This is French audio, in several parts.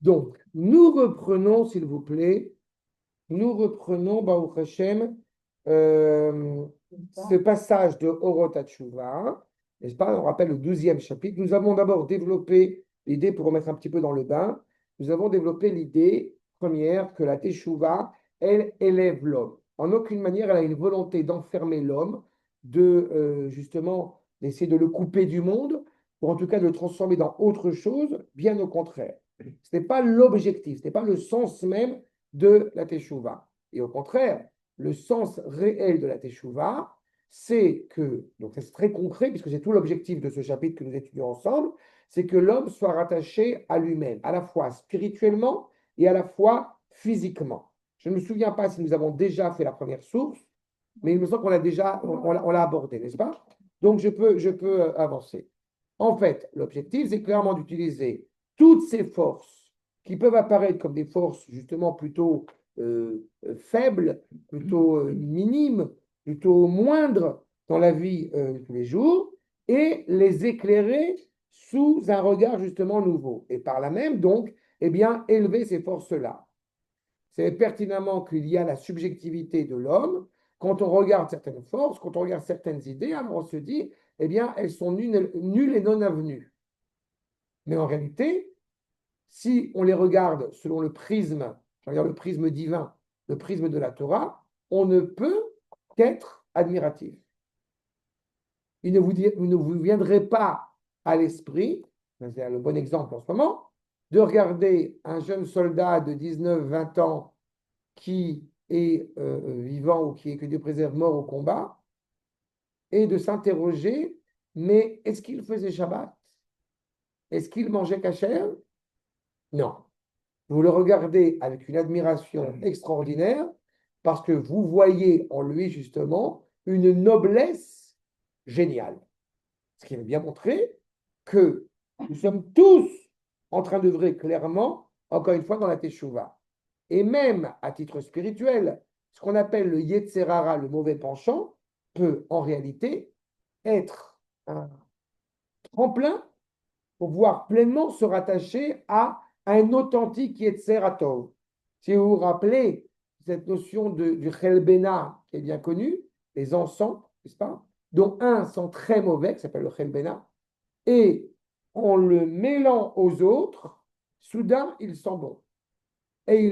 Donc, nous reprenons, s'il vous plaît, nous reprenons, Baruch Hashem, ce passage de Orot HaTshuva, n'est-ce pas? On rappelle le 12e chapitre. Nous avons d'abord développé l'idée, pour remettre un petit peu dans le bain, nous avons développé l'idée première que la Teshuvah, elle élève l'homme. En aucune manière, elle a une volonté d'enfermer l'homme, de justement d'essayer de le couper du monde, ou en tout cas de le transformer dans autre chose, bien au contraire. Ce n'est pas l'objectif, ce n'est pas le sens même de la Teshuvah. Et au contraire, le sens réel de la Teshuvah, c'est que, donc c'est très concret, puisque c'est tout l'objectif de ce chapitre que nous étudions ensemble, c'est que l'homme soit rattaché à lui-même, à la fois spirituellement et à la fois physiquement. Je ne me souviens pas si nous avons déjà fait la première source, mais il me semble qu'on l'a déjà, on l'a abordé, n'est-ce pas? Donc je peux avancer. En fait, l'objectif, c'est clairement d'utiliser toutes ces forces qui peuvent apparaître comme des forces justement plutôt faibles, plutôt minimes, plutôt moindres dans la vie de tous les jours, et les éclairer sous un regard justement nouveau. Et par là même, donc, eh bien, élever ces forces-là. C'est pertinemment qu'il y a la subjectivité de l'homme. Quand on regarde certaines forces, quand on regarde certaines idées, alors on se dit, eh bien, elles sont nulles et non avenues. Mais en réalité, si on les regarde selon le prisme, je veux dire le prisme divin, le prisme de la Torah, on ne peut qu'être admiratif. Il ne vous viendrait pas à l'esprit, c'est le bon exemple en ce moment, de regarder un jeune soldat de 19-20 ans qui est vivant ou qui est, que Dieu préserve, mort au combat, et de s'interroger, mais est-ce qu'il faisait Shabbat? Est-ce qu'il mangeait kasher? Non. Vous le regardez avec une admiration extraordinaire parce que vous voyez en lui justement une noblesse géniale. Ce qui veut bien montrer que nous sommes tous en train d'œuvrer clairement, encore une fois, dans la Teshuvah. Et même à titre spirituel, ce qu'on appelle le Yetzer Hara, le mauvais penchant, peut en réalité être un tremplin pour pouvoir pleinement se rattacher à un authentique Yetzer Hatov. Si vous vous rappelez cette notion du Chelbena qui est bien connue, les encens, n'est-ce pas? Dont un sent très mauvais, qui s'appelle le Chelbena, et en le mêlant aux autres, soudain il sent bon. Et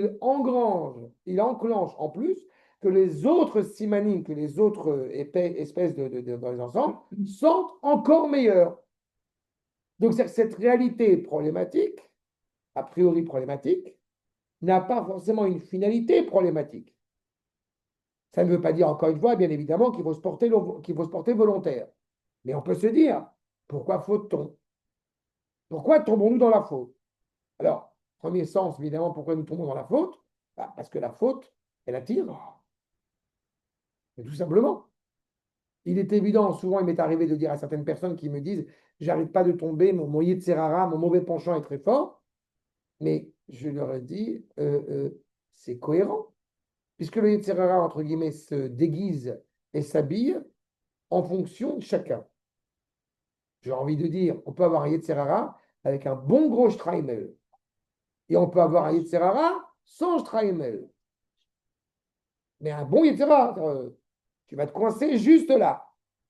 il enclenche en plus que les autres simanim, que les autres espèces dans les ensembles, sentent encore meilleurs. Donc cette réalité problématique, a priori problématique, n'a pas forcément une finalité problématique. Ça ne veut pas dire, encore une fois, bien évidemment, qu'il faut se porter volontaire. Mais on peut se dire, pourquoi faute-t-on? Pourquoi tombons-nous dans la faute? Alors, premier sens, évidemment, pourquoi nous tombons dans la faute? Bah, parce que la faute, elle attire. Mais tout simplement. Il est évident, souvent il m'est arrivé de dire à certaines personnes qui me disent, j'arrive pas de tomber, mon Yetzer Hara, mon mauvais penchant est très fort. Mais je leur ai dit, c'est cohérent, puisque le Yetzer Hara, entre guillemets, se déguise et s'habille en fonction de chacun. J'ai envie de dire, on peut avoir un Yetzer Hara avec un bon gros Streimel, et on peut avoir un Yetzer Hara sans Streimel. Mais un bon Yetzer Hara, tu vas te coincer juste là.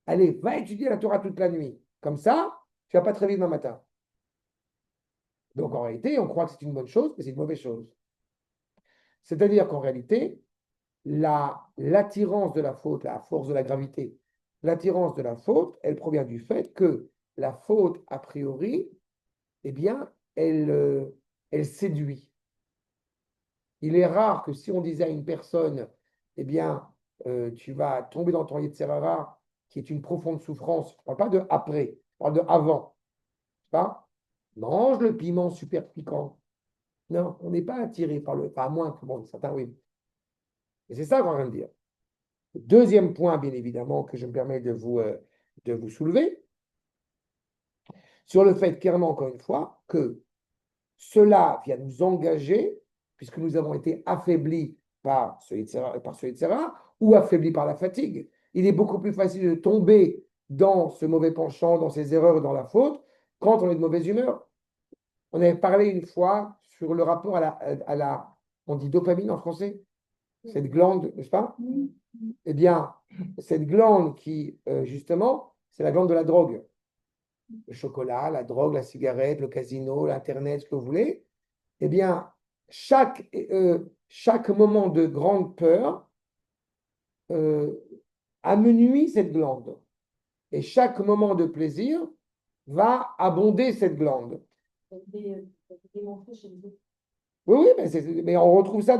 Allez, va étudier la Torah toute la nuit. Comme ça, tu ne vas pas te réveiller demain matin. Donc en réalité, on croit que c'est une bonne chose, mais c'est une mauvaise chose. C'est-à-dire qu'en réalité, l'attirance de la faute, la force de la gravité, l'attirance de la faute, elle provient du fait que la faute, a priori, eh bien, elle séduit. Il est rare que si on disait à une personne, eh bien, tu vas tomber dans ton Yetzer Hara, qui est une profonde souffrance, je ne parle pas de après, je parle de avant, pas? Mange le piment super piquant. Non, on n'est pas attiré par le, pas à moins que bon, certains oui. Et c'est ça qu'on vient de dire. Deuxième point, bien évidemment, que je me permets de vous soulever, sur le fait, clairement, encore une fois, que cela vient nous engager, puisque nous avons été affaiblis par ce Yitzhara, ou affaiblis par la fatigue. Il est beaucoup plus facile de tomber dans ce mauvais penchant, dans ces erreurs, dans la faute, quand on est de mauvaise humeur. On avait parlé une fois sur le rapport on dit dopamine en français, cette glande, n'est-ce pas? Eh bien, cette glande qui, justement, c'est la glande de la drogue. Le chocolat, la drogue, la cigarette, le casino, l'Internet, ce que vous voulez. Eh bien, chaque moment de grande peur amenuise cette glande. Et chaque moment de plaisir va abonder cette glande. Oui, oui, mais on retrouve ça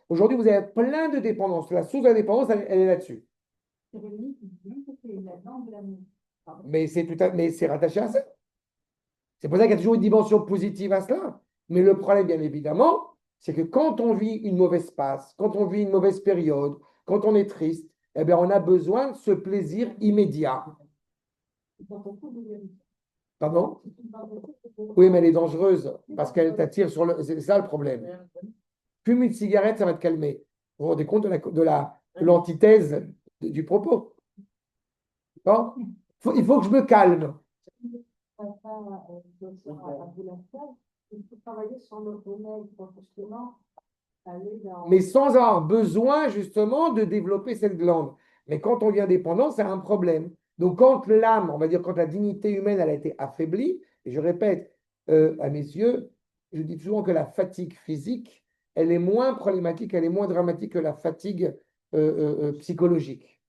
Aujourd'hui, vous avez plein de dépendances. La source de la dépendance, elle est là-dessus. Mais c'est rattaché à ça. C'est pour ça qu'il y a toujours une dimension positive à cela. Mais le problème, bien évidemment, c'est que quand on vit une mauvaise passe, quand on vit une mauvaise période, quand on est triste, eh bien, on a besoin de ce plaisir immédiat. Pardon? Oui, mais elle est dangereuse parce qu'elle t'attire sur le. C'est ça le problème. Fume une cigarette, ça va te calmer. Vous vous rendez compte de l'antithèse du propos? Bon, il faut que je me calme. Mais sans avoir besoin justement de développer cette glande. Mais quand on devient dépendant, c'est un problème. Donc quand l'âme, on va dire quand la dignité humaine elle a été affaiblie, et je répète, à mes yeux, je dis souvent que la fatigue physique, elle est moins problématique, elle est moins dramatique que la fatigue psychologique.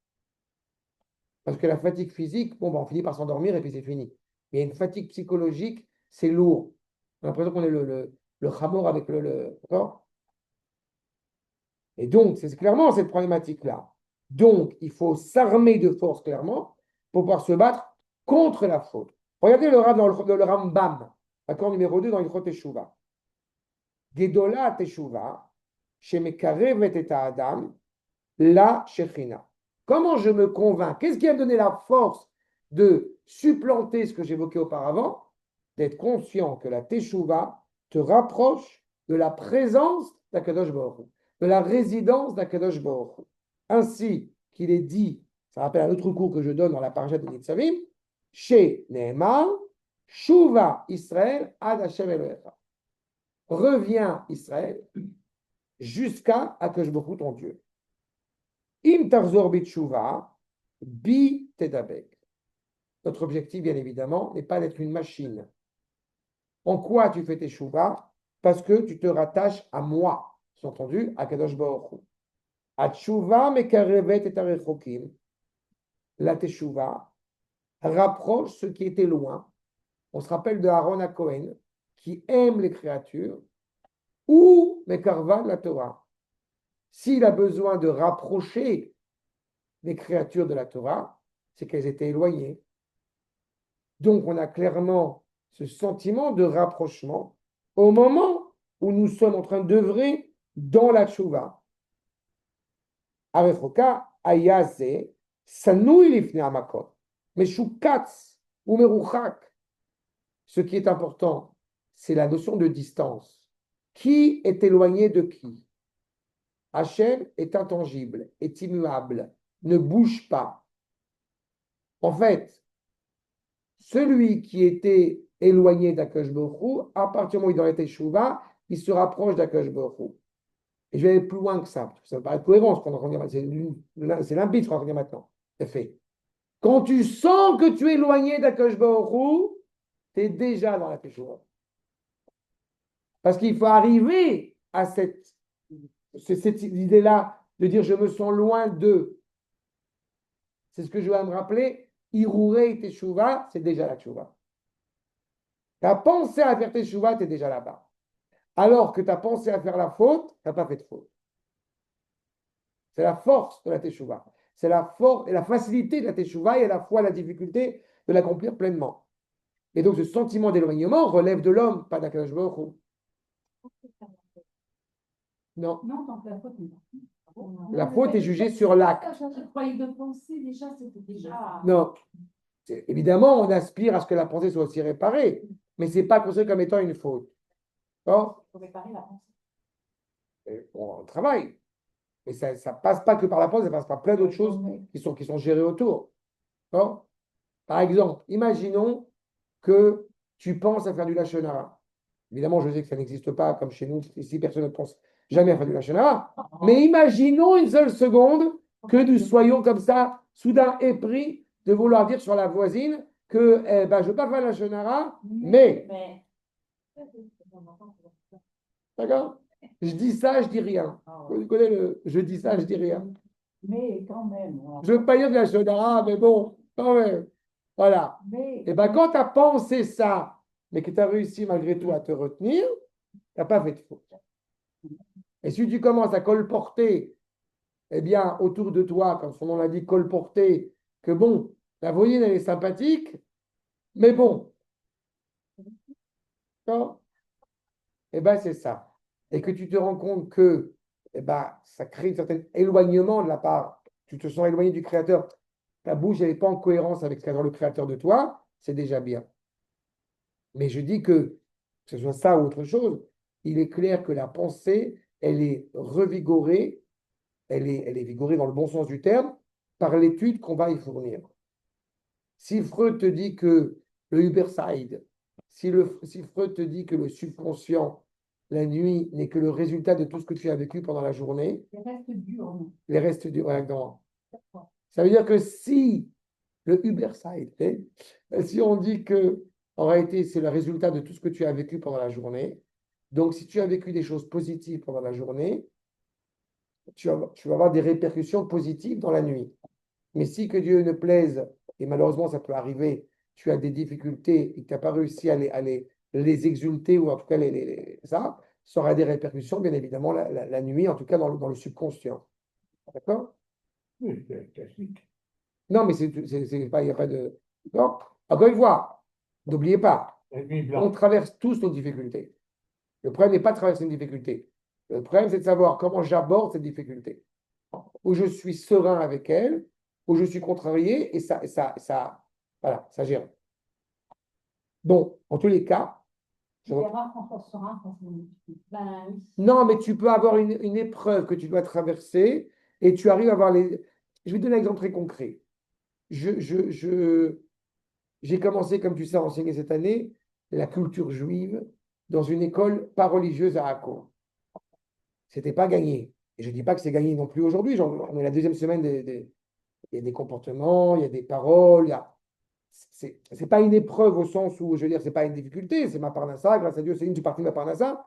Parce que la fatigue physique, bon, on finit par s'endormir et puis c'est fini. Mais une fatigue psychologique, c'est lourd. On a l'impression qu'on est le khamor avec d'accord. Et donc, c'est clairement cette problématique-là. Donc, il faut s'armer de force, clairement, pour pouvoir se battre contre la faute. Regardez le Rav dans le Rambam, accord numéro 2 dans Ilchot Teshuvah. Gedola Teshuvah, Shemekarevet et Adam, la Shechina. Comment je me convainc? Qu'est-ce qui a donné la force de supplanter ce que j'évoquais auparavant? D'être conscient que la Teshuvah te rapproche de la présence d'Akadosh Baruch Hu, de la résidence d'Akadosh Baruch Hu. Ainsi qu'il est dit, ça rappelle un autre cours que je donne dans la parashat de Nitzavim, chez Nehemar, Shuva Israël ad Hashem Elohecha. Reviens Israël jusqu'à Akadosh Baruch Hu, ton Dieu. Im tarzor bitshuva, bi tedabek. Notre objectif, bien évidemment, n'est pas d'être une machine. En quoi tu fais tes shuvah? Parce que tu te rattaches à moi, c'est entendu, à Kadosh Baruch Hu. Atshuva mekarevet et arechokim. La teshuva rapproche ceux qui étaient loin. On se rappelle de Aaron à Cohen, qui aime les créatures, ou mekarva la Torah. S'il a besoin de rapprocher les créatures de la Torah, c'est qu'elles étaient éloignées. Donc, on a clairement ce sentiment de rapprochement au moment où nous sommes en train d'œuvrer dans la tchouva. Arechoka, ayaze, sanouy lifnei hamakot, meshukatz ou meruchak. Ce qui est important, c'est la notion de distance. Qui est éloigné de qui? Hachem est intangible, est immuable, ne bouge pas. En fait, celui qui était éloigné d'Akash Baruch Hu, à partir du moment où il aurait été Teshuva, il se rapproche d'Akash Baruch Hu. Et je vais aller plus loin que ça, parce que ça me paraît cohérent ce qu'on est en train de dire. C'est limpide ce qu'on est en train de dire maintenant. C'est fait. Quand tu sens que tu es éloigné d'Akash Baruch Hu, tu es déjà dans la Teshuva. Parce qu'il faut arriver à cette idée-là de dire je me sens loin d'eux. C'est ce que je vais me rappeler. Irurei Teshuva, c'est déjà la Teshuva. Tu as pensé à faire Teshuva, tu es déjà là-bas. Alors que tu as pensé à faire la faute, tu n'as pas fait de faute. C'est la force de la Teshuva. C'est la force et la facilité de la Teshuva et à la fois la difficulté de l'accomplir pleinement. Et donc ce sentiment d'éloignement relève de l'homme, pas d'Akadosh Baruch Hu. Non. Non, tant que la faute est jugée sur l'acte. Je croyais de penser déjà, c'était déjà. Non. Évidemment, on aspire à ce que la pensée soit aussi réparée, mais ce n'est pas considéré comme étant une faute. Bon, Il faut réparer la pensée. On travaille. Mais ça ne passe pas que par la pensée, ça passe par plein d'autres choses qui sont gérées autour. Bon. Par exemple, imaginons que tu penses à faire du lachon hara. Évidemment, je sais que ça n'existe pas comme chez nous, ici personne ne pense jamais à faire du Lachon Hara. Mais imaginons une seule seconde que nous soyons comme ça, soudain épris de vouloir dire sur la voisine que je ne veux pas faire la Lachon Hara, mais, d'accord? Je dis ça, je dis rien. Vous connaissez le je dis ça, je dis rien. Mais quand même. Je ne veux pas dire de la Lachon Hara, mais bon, quand même. Voilà. Mais, Et bien, quand tu as pensé ça, mais que tu as réussi malgré tout à te retenir, tu n'as pas fait de faute. Et si tu commences à colporter, eh bien, autour de toi, comme son nom l'a dit, colporter, que bon, la voisine, elle est sympathique, mais bon, d'accord. Eh bien, c'est ça. Et que tu te rends compte que eh ben, ça crée un certain éloignement de la part, tu te sens éloigné du Créateur, ta bouche n'est pas en cohérence avec ce qu'a le Créateur de toi, c'est déjà bien. Mais je dis que ce soit ça ou autre chose, il est clair que la pensée, elle est revigorée, elle est vigorée dans le bon sens du terme, par l'étude qu'on va y fournir. Si Freud te dit que le Uberside, si Freud te dit que le subconscient, la nuit, n'est que le résultat de tout ce que tu as vécu pendant la journée, les restes durs. les restes du... Ouais, non. Ça veut dire que si le Uberside, si on dit que en réalité c'est le résultat de tout ce que tu as vécu pendant la journée, donc si tu as vécu des choses positives pendant la journée, tu vas avoir des répercussions positives dans la nuit. Mais si que Dieu ne plaise, et malheureusement ça peut arriver, tu as des difficultés et que tu n'as pas réussi à les exulter, ou en tout cas ça aura des répercussions, bien évidemment, la nuit, en tout cas dans le subconscient. D'accord? Oui, c'est classique. Non, mais pas, il n'y a pas de. Non. Encore une fois, n'oubliez pas, La nuit on blanche. traverse tous nos difficultés. Le problème n'est pas de traverser une difficulté. Le problème, c'est de savoir comment j'aborde cette difficulté. Où je suis serein avec elle, où je suis contrarié, et voilà, ça gère. Bon, en tous les cas, Tu verras quand on sera quand on... Ben oui. non, mais tu peux avoir une épreuve que tu dois traverser et tu arrives à avoir les. Je vais te donner un exemple très concret. J'ai commencé, comme tu sais, à enseigner cette année la culture juive dans une école pas religieuse à Akko. C'était pas gagné. Et je ne dis pas que c'est gagné non plus aujourd'hui. On est la deuxième semaine, il y a des comportements, il y a des paroles. C'est pas une épreuve au sens où, je veux dire, c'est pas une difficulté. C'est ma parnassa, grâce à Dieu, c'est une du partie de ma parnassa.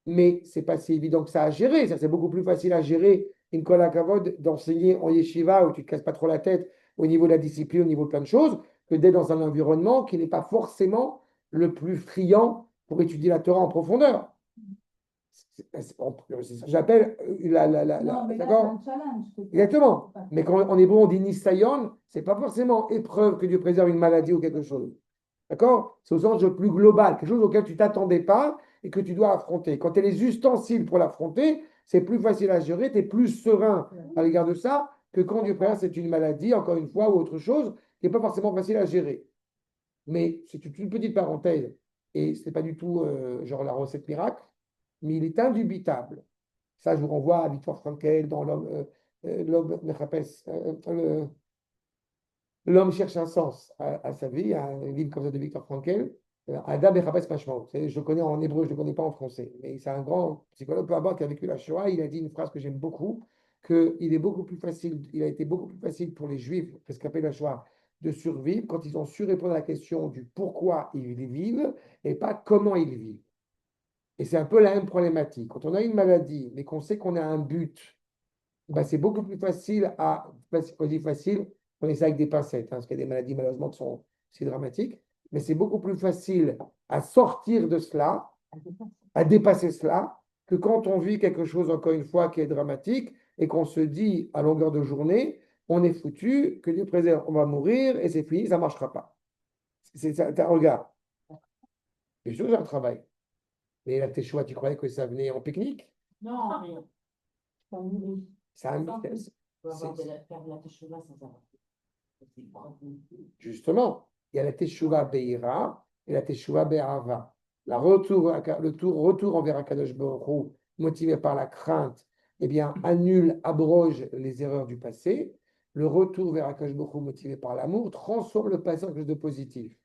Mais c'est pas si évident que ça à gérer. C'est beaucoup plus facile à gérer une kola kavod d'enseigner en yeshiva où tu ne te casses pas trop la tête au niveau de la discipline, au niveau de plein de choses, que d'être dans un environnement qui n'est pas forcément le plus friand pour étudier la Torah en profondeur. C'est ça que j'appelle Non, mais là, c'est d'accord? un challenge. Exactement. Mais quand on est bon, on dit nisayon, c'est pas forcément épreuve que Dieu préserve une maladie ou quelque chose. D'accord? C'est au sens le plus global, quelque chose auquel tu ne t'attendais pas et que tu dois affronter. Quand tu as les ustensiles pour l'affronter, c'est plus facile à gérer, tu es plus serein à l'égard de ça que quand Dieu préserve, c'est une maladie, encore une fois, ou autre chose, qui n'est pas forcément facile à gérer. Mais c'est une petite parenthèse, et ce n'est pas du tout genre la recette miracle, mais il est indubitable. Ça, je vous renvoie à Victor Frankl dans L'homme cherche un sens à sa vie, un livre comme ça de Victor Frankl. Adam et Rabès Pashmaut. Je le connais en hébreu, je ne le connais pas en français. Mais c'est un grand psychologue, peu importe, qui a vécu la Shoah. Il a dit une phrase que j'aime beaucoup, qu'il est beaucoup plus facile, il a été beaucoup plus facile pour les Juifs, rescapés de la Shoah, de survivre quand ils ont su répondre à la question du pourquoi ils vivent et pas comment ils vivent. Et c'est un peu la même problématique. Quand on a une maladie, mais qu'on sait qu'on a un but, ben c'est beaucoup plus facile facile, on essaie avec des pincettes, hein, parce qu'il y a des maladies malheureusement qui sont si dramatiques, mais c'est beaucoup plus facile à sortir de cela, à dépasser cela, que quand on vit quelque chose, encore une fois, qui est dramatique, et qu'on se dit à longueur de journée, on est foutu, que Dieu préserve, on va mourir, et c'est fini, ça ne marchera pas. C'est un regard. Bien sûr, j'ai un travail. Mais la Téchoua, tu croyais que ça venait en pique-nique? Non, mais c'est un miracle. C'est un Sans plus. c'est- Faut avoir c'est- faire de la teshuva sans avoir. C'est grand. Justement, il y a la Teshuvah Be'ira et la Teshuvah Be'ava. Retour envers Akadosh Baruch Hu, motivé par la crainte, eh bien, annule, abroge les erreurs du passé. Le retour vers Akadosh Baruch Hu, motivé par l'amour, transforme le passé en quelque chose de positif.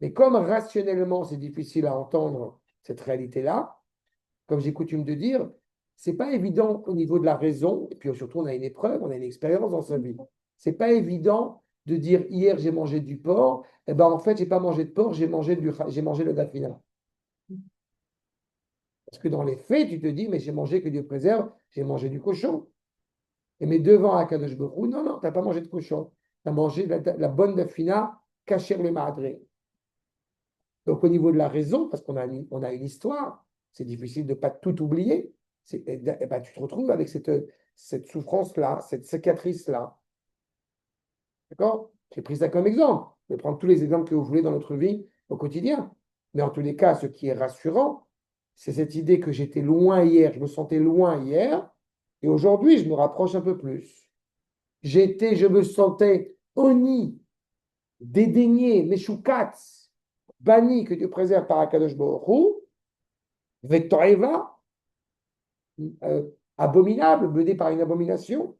Mais comme rationnellement, c'est difficile à entendre cette réalité-là, comme j'ai coutume de dire, c'est pas évident au niveau de la raison, et puis surtout on a une épreuve, on a une expérience dans sa vie. C'est pas évident de dire hier j'ai mangé du porc, et ben en fait j'ai pas mangé de porc, j'ai mangé le dafina. Parce que dans les faits, tu te dis, mais j'ai mangé, que Dieu préserve, j'ai mangé du cochon. Et mais devant Akadosh Baruch Hu, non, non, tu n'as pas mangé de cochon. Tu as mangé la bonne dafina, cacher le madré. Donc au niveau de la raison, parce on a une histoire, c'est difficile de ne pas tout oublier. Et ben, tu te retrouves avec cette souffrance-là, cette cicatrice-là. D'accord? J'ai pris ça comme exemple. Je vais prendre tous les exemples que vous voulez dans notre vie au quotidien. Mais en tous les cas, ce qui est rassurant, c'est cette idée que j'étais loin hier, je me sentais loin hier, et aujourd'hui, je me rapproche un peu plus. Je me sentais honni, dédaigné, meshoukatz, banni, que Dieu préserve par Akadosh Baruch Hu, vetoeva, abominable, mené par une abomination.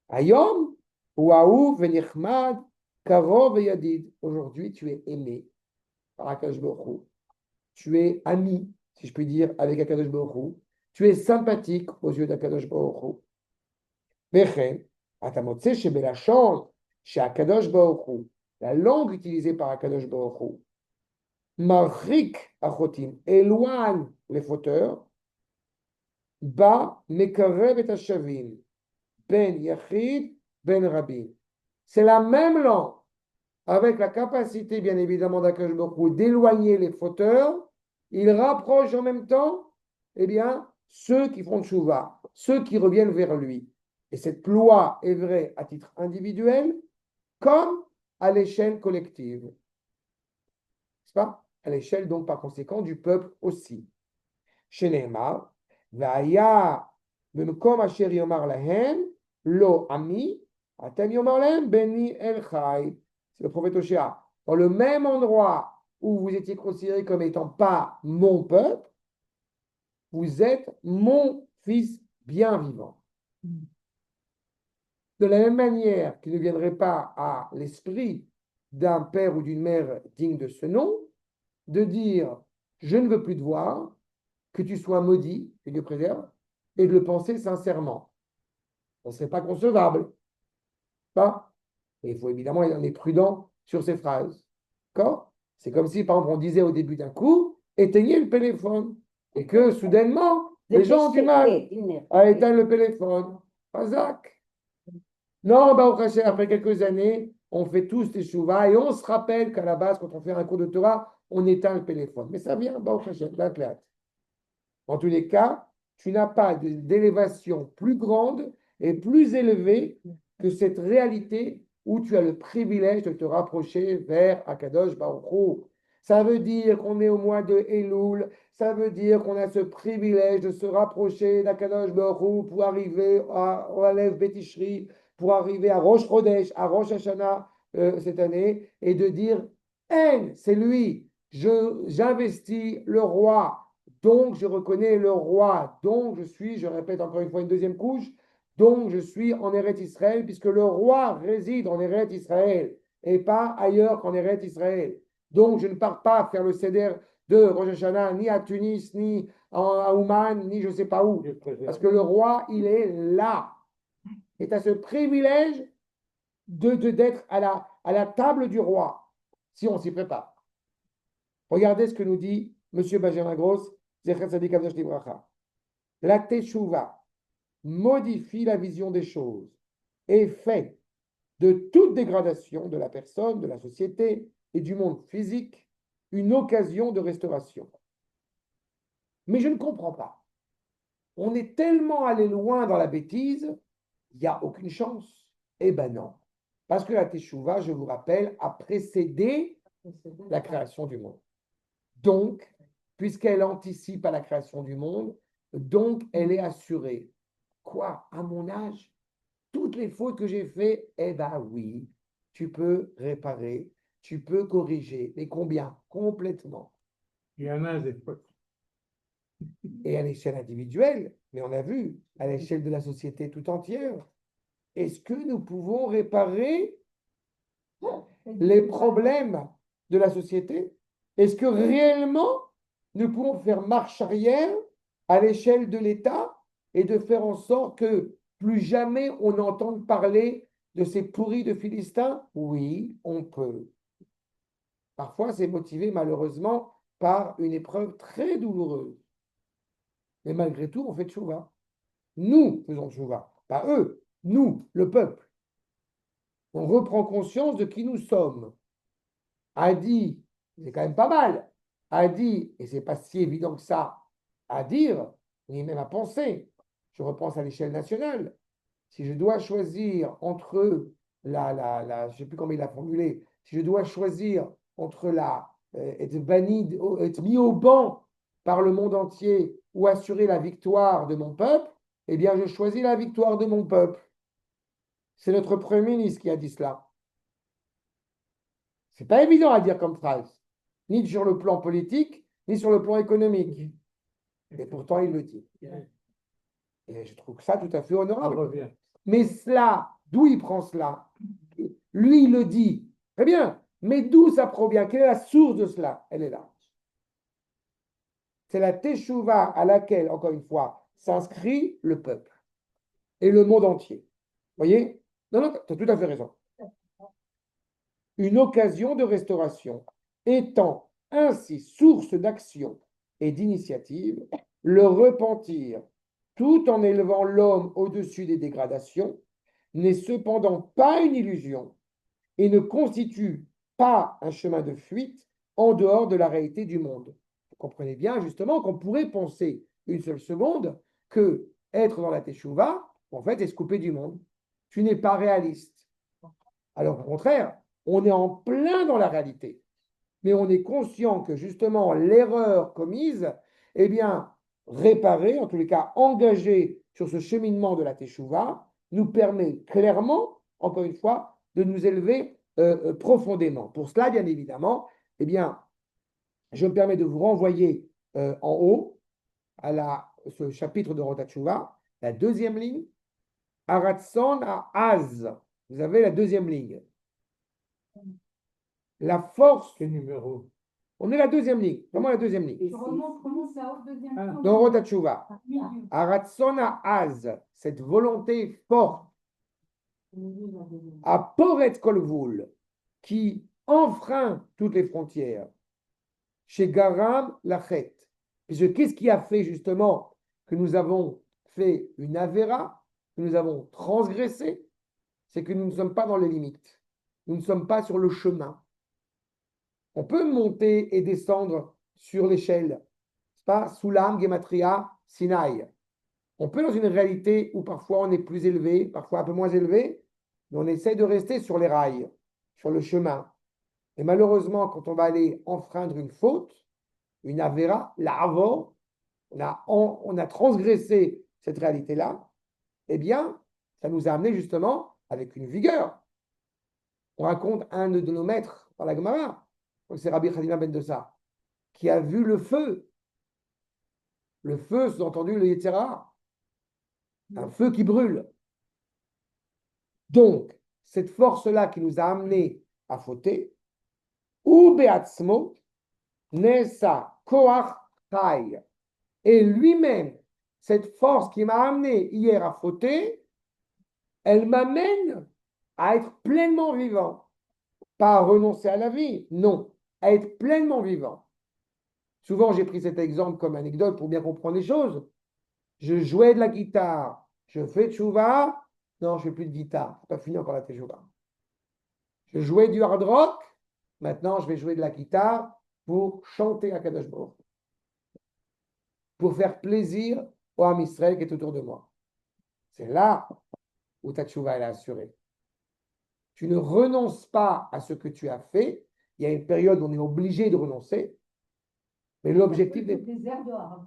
Ayom, Ouaou, Venichmad, Karov et Yadid. Aujourd'hui, tu es aimé par Akadosh Baruch Hu. Tu es ami, si je puis dire, avec Akadosh Baruch Hu. Tu es sympathique aux yeux d'Akadosh Baruch Hu. Vechen, Atamotse Shebelachon, chez Akadosh Baruch Hu. La langue utilisée par Akadosh Baruch Hu. Marrik Achotim, éloigne les fauteurs. Ba Mekarev et Hashavim. Ben Yachid, Ben Rabin. C'est la même langue, avec la capacité, bien évidemment, d'Akadosh Baruch Hu d'éloigner les fauteurs. Il rapproche en même temps, eh bien, ceux qui font tchouva, ceux qui reviennent vers lui. Et cette loi est vraie à titre individuel, comme à l'échelle collective. N'est-ce pas? À l'échelle, donc, par conséquent, du peuple aussi. Chez Neymar, Vaya, Memkom Asher Yomar Lahem, Lo Ami, Atem Yomar Lahem, Beni El Chai. C'est le prophète Oshéa. Dans le même endroit où vous étiez considéré comme étant pas mon peuple, vous êtes mon fils bien vivant. De la même manière qu'il ne viendrait pas à l'esprit d'un père ou d'une mère digne de ce nom, de dire je ne veux plus te voir, que tu sois maudit, que Dieu préserve, et de le penser sincèrement. Ce ne serait pas concevable. Pas? Et il faut évidemment être prudent sur ces phrases. D'accord? C'est comme si, par exemple, on disait au début d'un cours, éteignez le téléphone. Et que soudainement, les gens ont du mal à éteindre le téléphone. Razak. Non, bah, après quelques années, on fait tous des chouvas et on se rappelle qu'à la base, quand on fait un cours de Torah, on éteint le téléphone. Mais ça vient, bah, en tous les cas, tu n'as pas d'élévation plus grande et plus élevée que cette réalité où tu as le privilège de te rapprocher vers Akadosh Baruch Hu. Ça veut dire qu'on est au mois de Elul, ça veut dire qu'on a ce privilège de se rapprocher d'Akadosh Baruch Hu pour arriver à Alev Betishri, pour arriver à Rosh Chodesh, à Rosh Hashanah cette année, et de dire, c'est lui, j'investis le roi. Donc, je reconnais le roi. Donc, je répète encore une fois une deuxième couche, donc je suis en Eretz Israël, puisque le roi réside en Eretz Israël et pas ailleurs qu'en Eretz Israël. Donc, je ne pars pas faire le seder de Rosh Hashanah ni à Tunis, ni à Ouman, ni je ne sais pas où. Parce que le roi, il est là. Et tu as ce privilège d'être à la table du roi, si on s'y prépare. Regardez ce que nous dit M. Benjamin Gross. La teshuva modifie la vision des choses et fait de toute dégradation de la personne, de la société et du monde physique une occasion de restauration. Mais je ne comprends pas. On est tellement allé loin dans la bêtise, il n'y a aucune chance. Eh ben non. Parce que la teshuva, je vous rappelle, a précédé la création du monde. Donc, puisqu'elle anticipe à la création du monde, donc elle est assurée. Quoi? À mon âge? Toutes les fautes que j'ai faites? Eh bien oui, tu peux réparer, tu peux corriger. Mais combien? Complètement. Il y en a des fautes. Et à l'échelle individuelle, mais on a vu, à l'échelle de la société tout entière, est-ce que nous pouvons réparer les problèmes de la société? Est-ce que réellement nous pouvons faire marche arrière à l'échelle de l'État et de faire en sorte que plus jamais on n'entende parler de ces pourris de Philistins? Oui, on peut. Parfois, c'est motivé malheureusement par une épreuve très douloureuse. Mais malgré tout, on fait tchouva. Nous faisons tchouva, pas eux, nous, le peuple. On reprend conscience de qui nous sommes. A dit, c'est quand même pas mal, a dit, et c'est pas si évident que ça à dire, ni même à penser, je repense à l'échelle nationale, si je dois choisir entre je ne sais plus comment il a formulé, si je dois choisir entre être banni, être mis au banc par le monde entier ou assurer la victoire de mon peuple, eh bien je choisis la victoire de mon peuple. C'est notre Premier ministre qui a dit cela. C'est pas évident à dire comme phrase, ni sur le plan politique, ni sur le plan économique. Et pourtant, il le dit. Et je trouve ça tout à fait Ça honorable. revient. Mais cela, d'où il prend cela? Lui, il le dit. Très bien. Mais d'où ça provient? Quelle est la source de cela? Elle est là. C'est la teshuva à laquelle, encore une fois, s'inscrit le peuple et le monde entier. Vous voyez? Non, non, tu as tout à fait raison. Une occasion de restauration étant ainsi source d'action et d'initiative, le repentir, tout en élevant l'homme au-dessus des dégradations, n'est cependant pas une illusion et ne constitue pas un chemin de fuite en dehors de la réalité du monde. Vous comprenez bien justement qu'on pourrait penser une seule seconde que être dans la teshuva, en fait, est se couper du monde. Tu n'es pas réaliste. Alors au contraire, on est en plein dans la réalité. Mais on est conscient que justement l'erreur commise, eh bien, réparer, en tous les cas engagée sur ce cheminement de la teshuva, nous permet clairement, encore une fois, de nous élever profondément. Pour cela, bien évidemment, eh bien, je me permets de vous renvoyer en haut à ce chapitre de Rosh Hashanah, la deuxième ligne, Aratson à Az. Vous avez la deuxième ligne. La force, Quel numéro? on est la deuxième ligne, vraiment la deuxième ligne. Je remonte la haute deuxième Ah. ligne. Dans Rosh Hashanah, Milieu. Aratsona Az, cette volonté forte, Milieu, la deuxième. à Poret Kolvoul, qui enfreint toutes les frontières, chez Garam Lachet. Puisque qu'est-ce qui a fait justement que nous avons fait une Avera, que nous avons transgressé? C'est que nous ne sommes pas dans les limites. Nous ne sommes pas sur le chemin. On peut monter et descendre sur l'échelle. C'est pas Soulam, Gematria, Sinaï. On peut dans une réalité où parfois on est plus élevé, parfois un peu moins élevé, mais on essaie de rester sur les rails, sur le chemin. Et malheureusement, quand on va aller enfreindre une faute, une avéra, la avant, on a transgressé cette réalité-là, eh bien, ça nous a amené justement avec une vigueur. On raconte un de nos maîtres dans la Gemara, c'est Rabbi Chadima ben Dossa, qui a vu le feu. Le feu, sous-entendu le Yetzer Hara. Un feu qui brûle. Donc, cette force-là qui nous a amenés à fauter, ou beatzmo, nesa koach chai. Et lui-même, cette force qui m'a amené hier à fauter, elle m'amène à être pleinement vivant. Pas à renoncer à la vie, non, à être pleinement vivant. Souvent, j'ai pris cet exemple comme anecdote pour bien comprendre les choses. Je jouais de la guitare, je fais tchouva, non, je ne fais plus de guitare, c'est pas fini encore la tchouva. Je jouais du hard rock, maintenant je vais jouer de la guitare pour chanter à Kadosh Baruch, pour faire plaisir au Ham Israël qui est autour de moi. C'est là où ta tchouva est assurée. Tu ne renonces pas à ce que tu as fait. Il y a une période où on est obligé de renoncer, mais l'objectif Ça n'est peut être des airs dehors.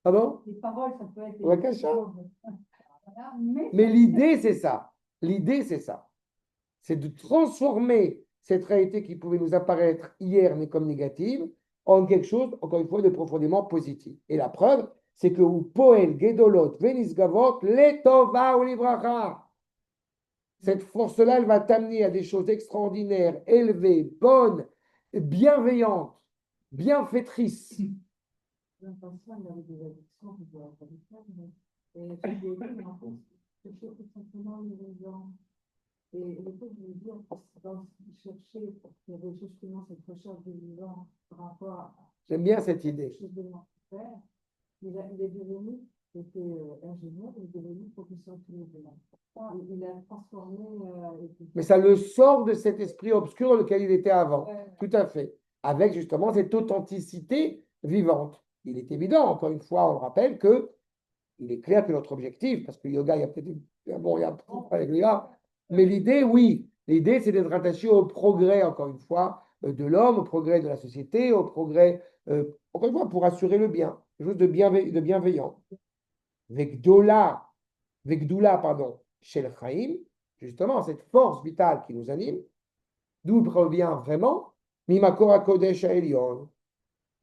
Pardon? Les paroles, ça peut être. Ouais, cache ça. Voilà, Mais l'idée, c'est ça. L'idée, c'est ça. C'est de transformer cette réalité qui pouvait nous apparaître hier, mais comme négative, en quelque chose, encore une fois, de profondément positif. Et la preuve, c'est que Poel, Gedolot, Venisgavot, Letova ou Livracha. Cette force-là, elle va t'amener à des choses extraordinaires, élevées, bonnes, bienveillantes, bienfaitrices. l'impression qu'il y avait des addictions qui doivent être habituelles. Et j'ai dit, mais en fait, je cherche tout simplement une gens. Et le fait de me dire que c'est dans ce qu'il cherchait, il y avait justement cette recherche de vivant par rapport à J'aime bien cette idée. quelque chose de mon père. Il est devenu, il était ingénieur, il est devenu professeur de philosophie. Il a transformé. Mais ça le sort de cet esprit obscur dans lequel il était avant. Tout à fait. Avec justement cette authenticité vivante. Il est évident, encore une fois, on le rappelle, que il est clair que notre objectif, parce que le yoga, il y a peut-être bon, il y a un problème avec le yoga, mais l'idée, oui, l'idée, c'est d'être attaché au progrès, encore une fois, de l'homme, au progrès de la société, au progrès, encore une fois, pour assurer le bien, quelque chose de bienveillant. Vegdoula, pardon, chez le Chaim, justement, cette force vitale qui nous anime, d'où provient vraiment Mimakora Kodesh Elyon,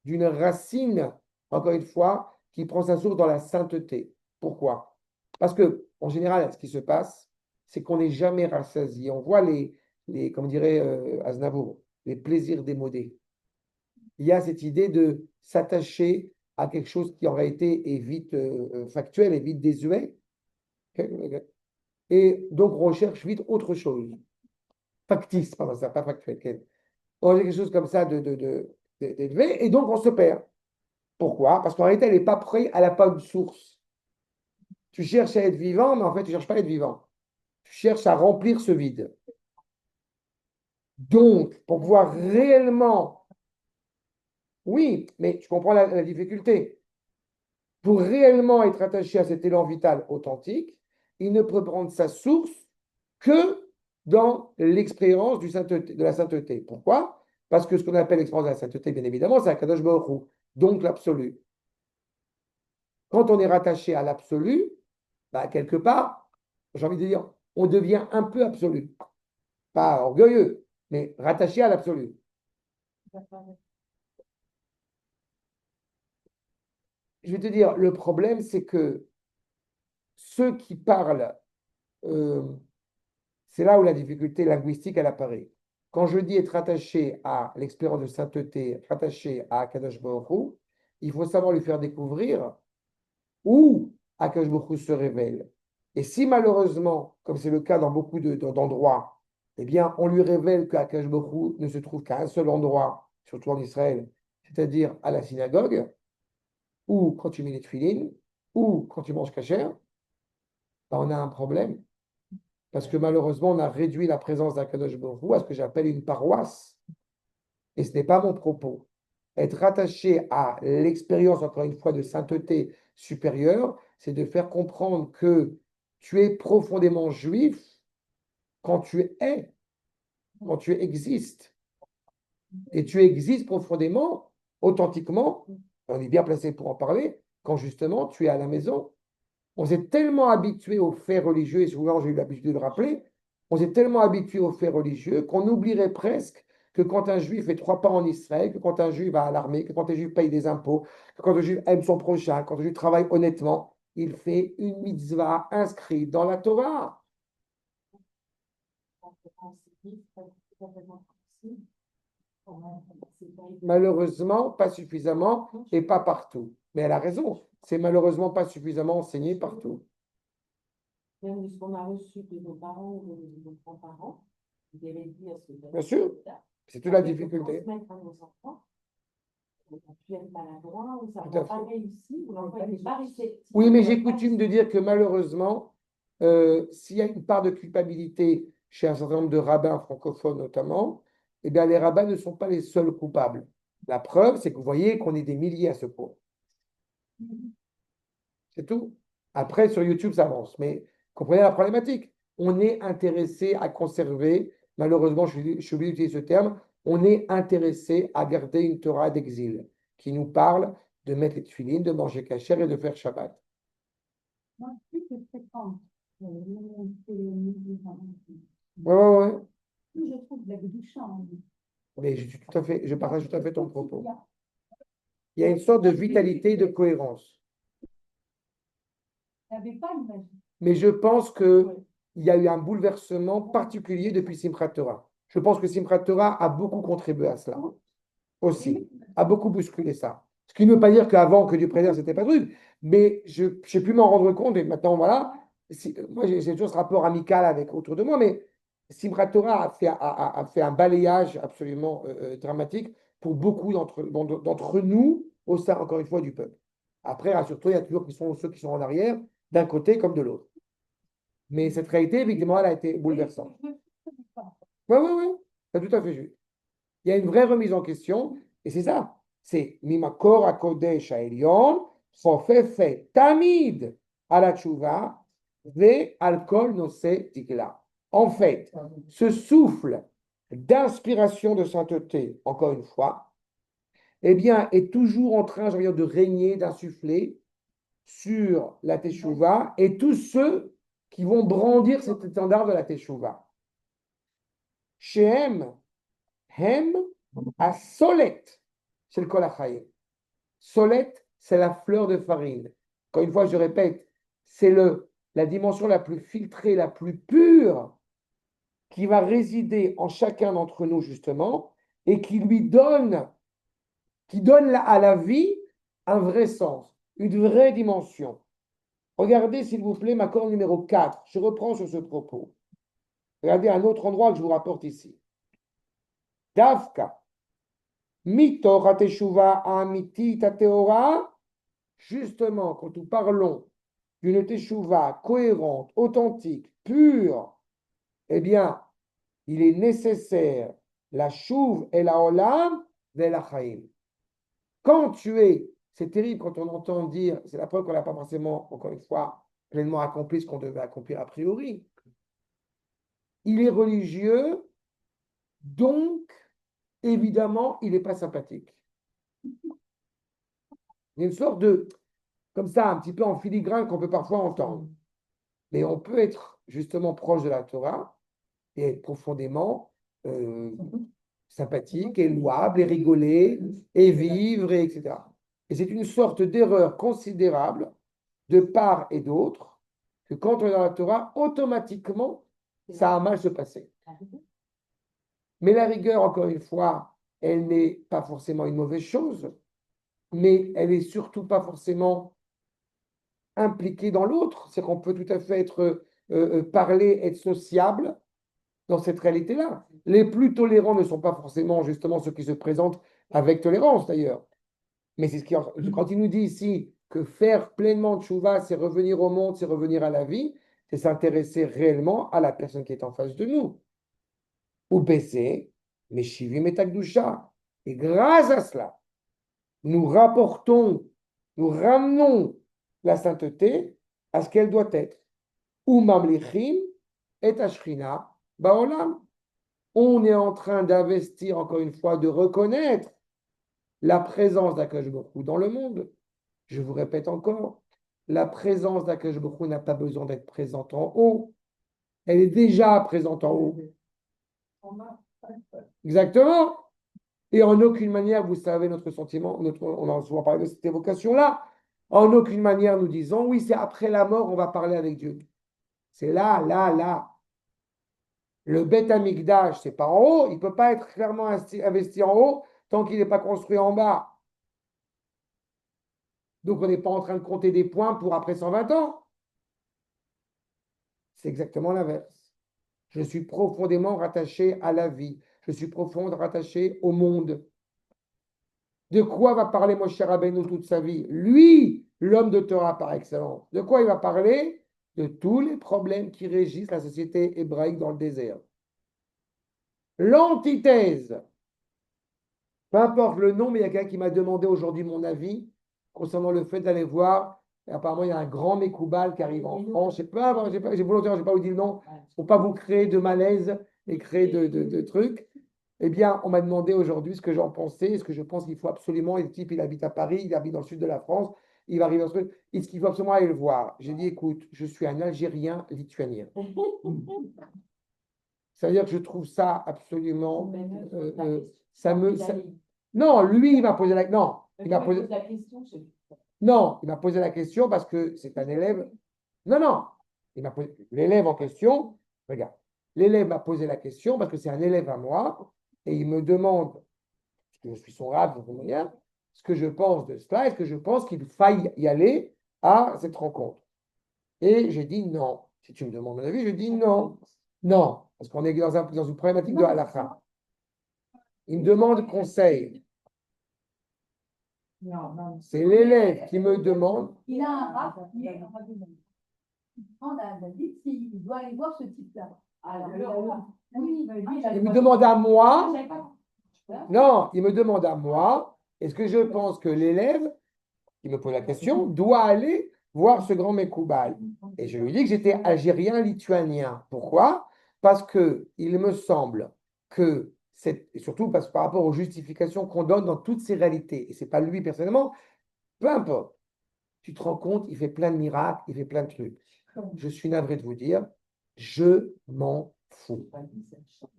d'une racine, encore une fois, qui prend sa source dans la sainteté. Pourquoi? Parce que, en général, ce qui se passe, c'est qu'on n'est jamais rassasié. On voit comme dirait Aznavour, les plaisirs démodés. Il y a cette idée de s'attacher à quelque chose qui en réalité est vite factuel et vite désuet. Et donc, on recherche vite autre chose. Factice, pardon, ça, pas factuel. On recherche quelque chose comme ça d'élevé, et donc on se perd. Pourquoi? Parce qu'en réalité, elle n'est pas prête, elle n'a pas une source. Tu cherches à être vivant, mais en fait, tu ne cherches pas à être vivant. Tu cherches à remplir ce vide. Donc, pour pouvoir réellement... Oui, mais tu comprends la difficulté. Pour réellement être attaché à cet élan vital authentique, il ne peut prendre sa source que dans l'expérience de la sainteté. Pourquoi? Parce que ce qu'on appelle l'expérience de la sainteté, bien évidemment, c'est Akadosh Baruch Hu, donc l'absolu. Quand on est rattaché à l'absolu, bah, quelque part, j'ai envie de dire, on devient un peu absolu. Pas orgueilleux, mais rattaché à l'absolu. Je vais te dire, le problème, c'est que ceux qui parlent, c'est là où la difficulté linguistique, elle apparaît. Quand je dis être rattaché à l'expérience de sainteté, rattaché à Kadosh Baruch Hu, il faut savoir lui faire découvrir où Akadosh Baruch Hu se révèle. Et si malheureusement, comme c'est le cas dans beaucoup d'endroits, eh bien, on lui révèle qu'Akadosh Baruch Hu ne se trouve qu'à un seul endroit, surtout en Israël, c'est-à-dire à la synagogue, ou quand tu mets les tefilines, ou quand tu manges kasher, ben, on a un problème. Parce que malheureusement, on a réduit la présence d'Akadosh Baruch Hu à ce que j'appelle une paroisse. Et ce n'est pas mon propos. Être rattaché à l'expérience, encore une fois, de sainteté supérieure, c'est de faire comprendre que tu es profondément juif quand tu es, quand tu existes. Et tu existes profondément, authentiquement, on est bien placé pour en parler, quand justement tu es à la maison. On s'est tellement habitué aux faits religieux, et souvent j'ai eu l'habitude de le rappeler, on s'est tellement habitué aux faits religieux qu'on oublierait presque que quand un juif fait 3 pas en Israël, que quand un juif va à l'armée, que quand un juif paye des impôts, que quand un juif aime son prochain, quand un juif travaille honnêtement, il fait une mitzvah inscrite dans la Torah. Malheureusement, pas suffisamment et pas partout. Mais elle a raison, c'est malheureusement pas suffisamment enseigné partout. Même de ce qu'on a reçu de nos parents ou de nos grands-parents, vous avez dit à ce que Bien sûr, c'est toute la difficulté. Oui, mais j'ai coutume de dire que malheureusement, s'il y a une part de culpabilité chez un certain nombre de rabbins francophones notamment, eh bien, les rabbins ne sont pas les seuls coupables. La preuve, c'est que vous voyez qu'on est des milliers à ce point. C'est tout. Après, sur YouTube, ça avance. Mais comprenez la problématique. On est intéressé à conserver, malheureusement, je suis obligé d'utiliser ce terme, on est intéressé à garder une Torah d'exil qui nous parle de mettre les tefilines, de manger kasher et de faire Shabbat. Ouais. Je trouve la Gdusha en lui. Mais je partage tout à fait ton propos. Il y a une sorte de vitalité et de cohérence. Mais je pense qu'il y a eu un bouleversement particulier depuis Simchat Torah. Je pense que Simchat Torah a beaucoup contribué à cela aussi, a beaucoup bousculé ça. Ce qui ne veut pas dire qu'avant que Dieu préserve, c'était pas truc. Mais j'ai pu m'en rendre compte, et maintenant, voilà. Moi, j'ai toujours ce rapport amical avec autour de moi, mais Simchat Torah a fait un balayage absolument dramatique pour beaucoup d'entre nous, au sein, encore une fois, du peuple. Après, rassure-toi, il y a toujours ceux qui sont en arrière, d'un côté comme de l'autre. Mais cette réalité, évidemment, elle a été bouleversante. Oui, oui, oui, c'est tout à fait juste. Il y a une vraie remise en question, et c'est ça. C'est Mimakor HaKodesh HaElyon, Chofefe Tamid à la Tchouva, Ve Alkol Nosé Tikla. En fait, ce souffle d'inspiration de sainteté, encore une fois, eh bien, est toujours en train, j'ai envie de dire, de régner, d'insuffler sur la Teshuvah et tous ceux qui vont brandir cet étendard de la Teshuvah. Shehem, Hem, à Solet, c'est le Kol HaChaim. Solet, c'est la fleur de farine. Encore une fois, je répète, c'est la dimension la plus filtrée, la plus pure qui va résider en chacun d'entre nous, justement, et qui donne à la vie un vrai sens, une vraie dimension. Regardez, s'il vous plaît, ma corde numéro 4. Je reprends sur ce propos. Regardez un autre endroit que je vous rapporte ici. Davka. Mito Rateshuva Amiti Tateora. Justement, quand nous parlons d'une teshuva cohérente, authentique, pure, eh bien, il est nécessaire la chouve et la olam de la chaim. Quand c'est terrible quand on entend dire, c'est la preuve qu'on n'a pas forcément, encore une fois, pleinement accompli ce qu'on devait accomplir a priori. Il est religieux, donc, évidemment, il n'est pas sympathique. Il y a une sorte de, comme ça, un petit peu en filigrane qu'on peut parfois entendre. Mais on peut être justement proche de la Torah et être profondément sympathique et louable et rigoler et vivre, etc. Et c'est une sorte d'erreur considérable de part et d'autre que quand on est dans la Torah, automatiquement, ça a mal se passer. Mais la rigueur, encore une fois, elle n'est pas forcément une mauvaise chose, mais elle n'est surtout pas forcément impliquée dans l'autre. C'est qu'on peut tout à fait parler, être sociable dans cette réalité-là. Les plus tolérants ne sont pas forcément justement ceux qui se présentent avec tolérance d'ailleurs. Mais c'est quand il nous dit ici que faire pleinement tchouva, c'est revenir au monde, c'est revenir à la vie, c'est s'intéresser réellement à la personne qui est en face de nous. Ou baisser, mais shivim et takdusha. Et grâce à cela, nous ramenons la sainteté à ce qu'elle doit être. Ou mamlichim et ashrina baolam. On est en train d'investir, encore une fois, de reconnaître la présence d'Akash Baruch Hu dans le monde. Je vous répète encore, la présence d'Akash Baruch Hu n'a pas besoin d'être présente en haut. Elle est déjà présente en haut. Exactement. Et en aucune manière, vous savez, notre sentiment, on a souvent parlé de cette évocation-là, en aucune manière nous disons, oui, c'est après la mort, on va parler avec Dieu. C'est là, là, là. Le Beth Amikdash, c'est pas en haut, il ne peut pas être clairement investi en haut tant qu'il n'est pas construit en bas. Donc on n'est pas en train de compter des points pour après 120 ans. C'est exactement l'inverse. Je suis profondément rattaché à la vie. Je suis profondément rattaché au monde. De quoi va parler Moshe Rabbeinu toute sa vie? Lui, l'homme de Torah par excellence. De quoi il va parler? De tous les problèmes qui régissent la société hébraïque dans le désert. L'antithèse, peu importe le nom, mais il y a quelqu'un qui m'a demandé aujourd'hui mon avis concernant le fait d'aller voir. Et apparemment, il y a un grand Mekoubal qui arrive en France. J'ai volontairement, je n'ai pas vous dit le nom, pour ne pas vous créer de malaise et créer de trucs. Eh bien, on m'a demandé aujourd'hui ce que j'en pensais, est-ce que je pense qu'il faut absolument, et le type, il habite à Paris, il habite dans le sud de la France, il va arriver dans ce truc, est-ce qu'il faut absolument aller le voir? J'ai dit, écoute, je suis un Algérien lituanien. C'est-à-dire que je trouve ça absolument... Non, lui, il m'a posé la... Non, il m'a posé... Non, il m'a posé la question parce que c'est un élève... Non, non, l'élève en question, regarde, l'élève m'a posé la question parce que c'est un élève à moi et il me demande, parce que je suis son rave de toute manière, ce que je pense de cela. Est-ce que je pense qu'il faille y aller à cette rencontre? Et j'ai dit non. Si tu me demandes mon avis, je dis non. Non, parce qu'on est dans une problématique de halakha. Il me demande conseil. C'est l'élève qui me demande. Il a un rap qui est il demande à David s'il doit aller voir ce type-là. Alors, oui, Il me demande à moi. Non, il me demande à moi. Est-ce que je pense que l'élève qui me pose la question doit aller voir ce grand Mekoubal? Et je lui dis que j'étais algérien-lituanien. Pourquoi? Parce que il me semble que et surtout parce que par rapport aux justifications qu'on donne dans toutes ces réalités, et c'est pas lui personnellement, peu importe. Tu te rends compte, il fait plein de miracles, il fait plein de trucs. Je suis navré de vous dire, je m'en fous.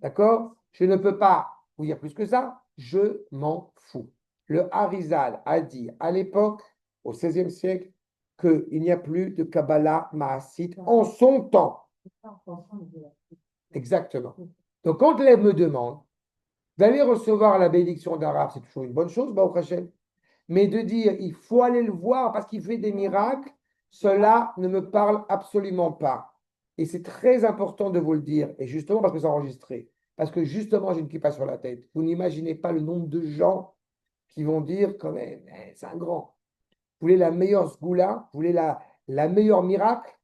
D'accord? Je ne peux pas vous dire plus que ça, je m'en fous. Le Harizal a dit à l'époque, au XVIe siècle, qu'il n'y a plus de Kabbalah Maasit en son temps. Exactement. Donc, quand l'élève me demande d'aller recevoir la bénédiction d'Arabe, c'est toujours une bonne chose, Baruch Hashem. Mais de dire il faut aller le voir parce qu'il fait des miracles, cela ne me parle absolument pas. Et c'est très important de vous le dire, et justement parce que c'est enregistré. Parce que justement, j'ai une kippa sur la tête. Vous n'imaginez pas le nombre de gens qui vont dire quand même, c'est un grand. Vous voulez la meilleure sgoula, vous voulez la meilleure miracle,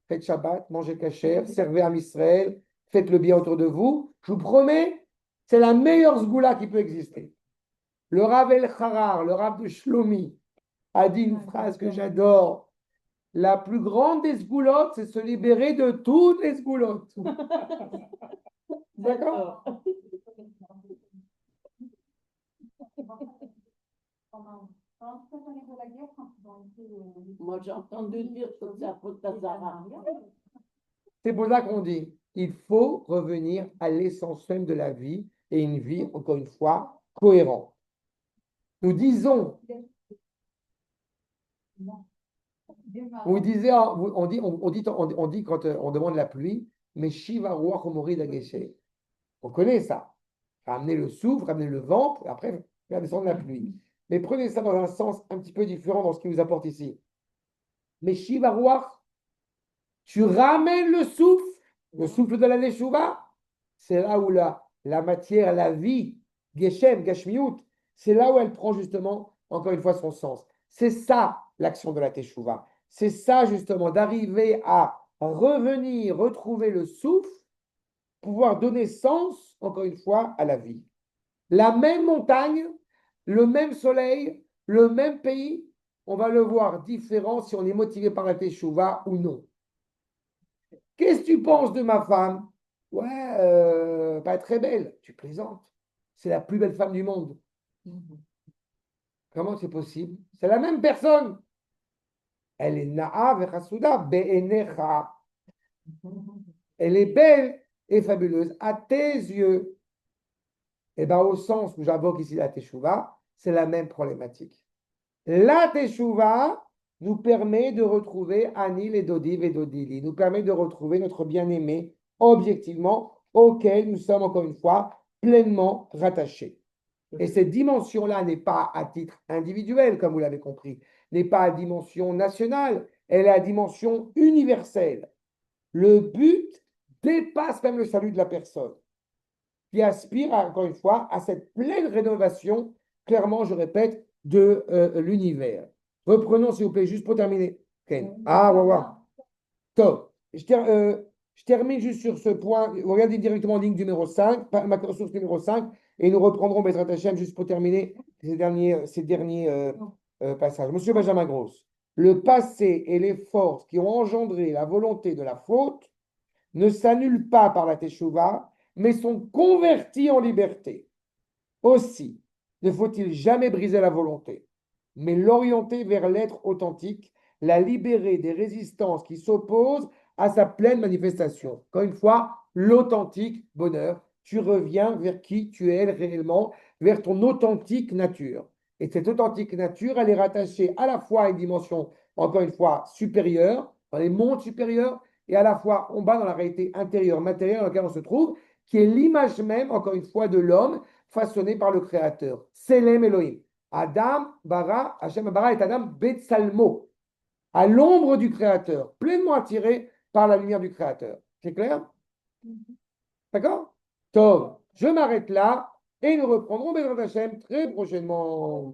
faites Shabbat, mangez kasher, servez à Israël, faites le bien autour de vous. Je vous promets, c'est la meilleure sgoula qui peut exister. Le Rav El Harar, le Rav de Shlomi, a dit une phrase que j'adore. La plus grande des sgoulottes, c'est se libérer de toutes les sgoulottes. D'accord? Moi, j'ai entendu dire que c'est à faute d'Azara. C'est pour ça qu'on dit, il faut revenir à l'essence même de la vie et une vie, encore une fois, cohérente. Nous disons, on disait, on dit quand on demande la pluie, mais Shiva Ruach Omori Dageshe. On connaît ça. Ramener le souffle, ramener le vent, et après faire descendre la pluie. Mais prenez ça dans un sens un petit peu différent dans ce qu'il nous apporte ici. Mais Shiva Ruach, tu ramènes le souffle de la Neshuva, c'est là où la matière, la vie, Geshem, Gashmiut, c'est là où elle prend justement, encore une fois, son sens. C'est ça l'action de la Teshuva. C'est ça justement, d'arriver à revenir, retrouver le souffle, pouvoir donner sens, encore une fois, à la vie. La même montagne, le même soleil, le même pays, on va le voir différent si on est motivé par la Teshuva ou non. Qu'est-ce que tu penses de ma femme? Ouais, pas très belle. Tu plaisantes. C'est la plus belle femme du monde. Comment c'est possible? C'est la même personne. Elle est na'a vechasuda be'enecha. Elle est belle et fabuleuse à tes yeux. Et bien, au sens où j'invoque ici la teshuva, c'est la même problématique. La teshuva nous permet de retrouver Anil et Dodiv et Dodili, nous permet de retrouver notre bien-aimé objectivement, auquel nous sommes encore une fois pleinement rattachés. Et cette dimension-là n'est pas à titre individuel, comme vous l'avez compris, n'est pas à dimension nationale, elle est à dimension universelle. Le but dépasse même le salut de la personne, qui aspire, encore une fois, à cette pleine rénovation, clairement, je répète, de l'univers. Reprenons, s'il vous plaît, juste pour terminer. Okay. Ah, ouais. Top. Je termine juste sur ce point. Regardez directement ligne numéro 5, ma ressource numéro 5, et nous reprendrons Bezrat Hashem juste pour terminer ces derniers passages. Monsieur Benjamin Gross, le passé et les forces qui ont engendré la volonté de la faute ne s'annulent pas par la Teshuvah, mais sont convertis en liberté. Aussi, ne faut-il jamais briser la volonté, mais l'orienter vers l'être authentique, la libérer des résistances qui s'opposent à sa pleine manifestation. Encore une fois, l'authentique bonheur. Tu reviens vers qui tu es réellement, vers ton authentique nature. Et cette authentique nature, elle est rattachée à la fois à une dimension, encore une fois, supérieure, dans les mondes supérieurs, et à la fois en bas dans la réalité intérieure, matérielle dans laquelle on se trouve, qui est l'image même, encore une fois, de l'homme façonné par le Créateur. Selem Elohim. Adam bara, Hachem bara est Adam Betsalmo, à l'ombre du Créateur, pleinement attiré par la lumière du Créateur. C'est clair? D'accord? Tov, je m'arrête là et nous reprendrons Bezrat Hachem très prochainement.